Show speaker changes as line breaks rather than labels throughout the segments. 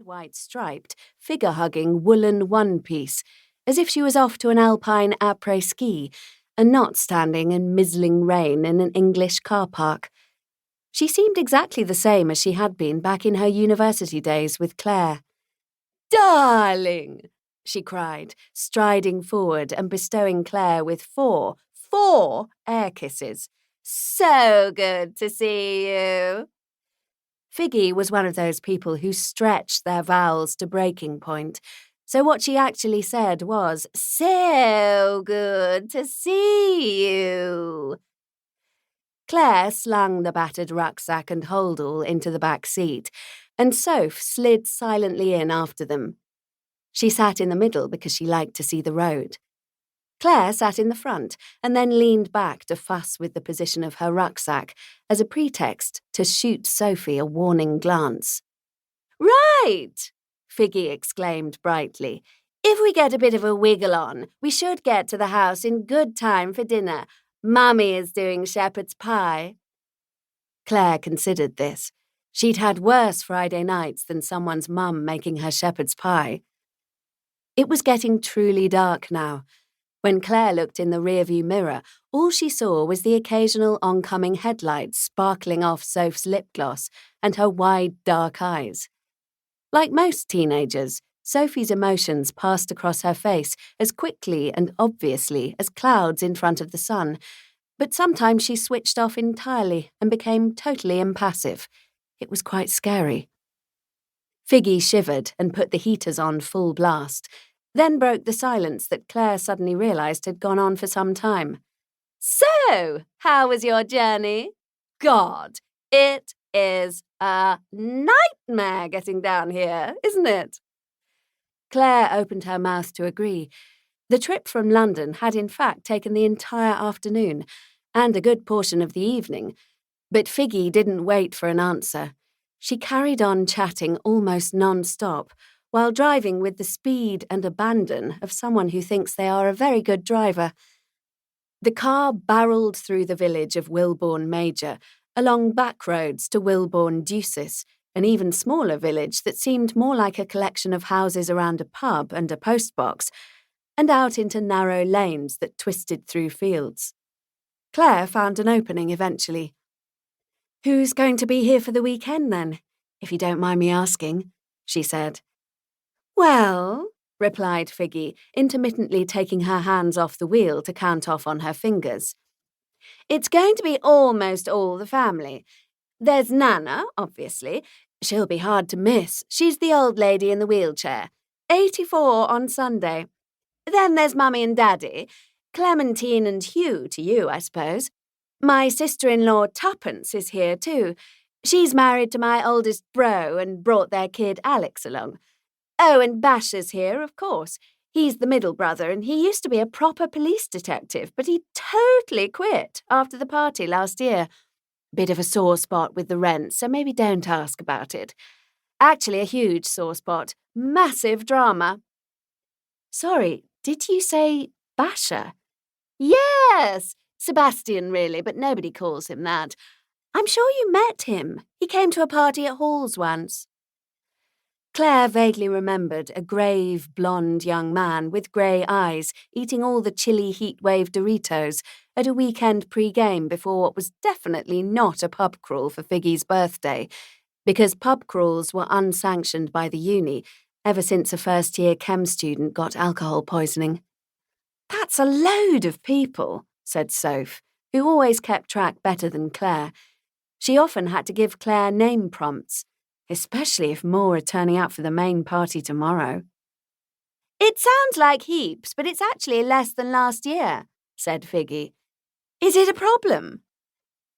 white striped, figure-hugging woolen one-piece, as if she was off to an alpine après-ski and not standing in mizzling rain in an English car park. She seemed exactly the same as she had been back in her university days with Claire. "Darling!" she cried, striding forward and bestowing Claire with four air kisses. "So good to see you." Figgy was one of those people who stretched their vowels to breaking point, so what she actually said was, "So good to see you." Claire slung the battered rucksack and holdall into the back seat, and Soph slid silently in after them. She sat in the middle because she liked to see the road. Claire sat in the front and then leaned back to fuss with the position of her rucksack as a pretext to shoot Sophie a warning glance. "Right!" Figgy exclaimed brightly. "If we get a bit of a wiggle on, we should get to the house in good time for dinner. Mummy is doing shepherd's pie." Claire considered this. She'd had worse Friday nights than someone's mum making her shepherd's pie. It was getting truly dark now. When Claire looked in the rearview mirror, all she saw was the occasional oncoming headlights sparkling off Soph's lip gloss and her wide, dark eyes. Like most teenagers, Sophie's emotions passed across her face as quickly and obviously as clouds in front of the sun, but sometimes she switched off entirely and became totally impassive. It was quite scary. Figgy shivered and put the heaters on full blast, then broke the silence that Claire suddenly realised had gone on for some time. "So, how was your journey? God, it is a nightmare getting down here, isn't it?" Claire opened her mouth to agree. The trip from London had in fact taken the entire afternoon, and a good portion of the evening, but Figgy didn't wait for an answer. She carried on chatting almost non-stop, while driving with the speed and abandon of someone who thinks they are a very good driver. The car barreled through the village of Wilbourn Major, along back roads to Wilbourn Deuces, an even smaller village that seemed more like a collection of houses around a pub and a postbox, and out into narrow lanes that twisted through fields. Claire found an opening eventually. "Who's going to be here for the weekend, then, if you don't mind me asking?" she said. "Well," replied Figgy, intermittently taking her hands off the wheel to count off on her fingers, "it's going to be almost all the family. There's Nana, obviously. She'll be hard to miss. She's the old lady in the wheelchair. 84 on Sunday. Then there's Mummy and Daddy. Clementine and Hugh to you, I suppose. My sister-in-law Tuppence is here too. She's married to my oldest bro and brought their kid Alex along. Oh, and Basher's here, of course. He's the middle brother, and he used to be a proper police detective, but he totally quit after the party last year. Bit of a sore spot with the rent, so maybe don't ask about it. Actually, a huge sore spot. Massive drama." "Sorry, did you say Basher?" "Yes, Sebastian, really, but nobody calls him that. I'm sure you met him. He came to a party at Hall's once." Claire vaguely remembered a grave, blonde young man with grey eyes eating all the chilly heatwave Doritos at a weekend pre-game before what was definitely not a pub crawl for Figgy's birthday, because pub crawls were unsanctioned by the uni ever since a first-year chem student got alcohol poisoning. "That's a load of people," said Soph, who always kept track better than Claire. She often had to give Claire name prompts, especially if more are turning out for the main party tomorrow. "It sounds like heaps, but it's actually less than last year," said Figgy. "Is it a problem?"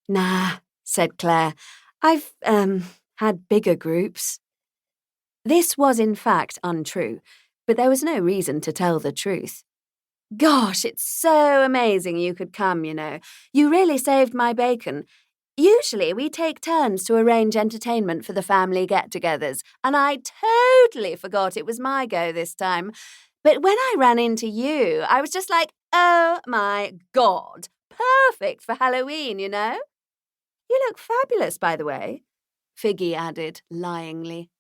"Nah," said Claire. "I've, had bigger groups." This was in fact untrue, but there was no reason to tell the truth. "Gosh, it's so amazing you could come, you know. You really saved my bacon. Usually we take turns to arrange entertainment for the family get-togethers, and I totally forgot it was my go this time. But when I ran into you, I was just like, oh my God, perfect for Halloween, you know? You look fabulous, by the way," Figgy added, lyingly.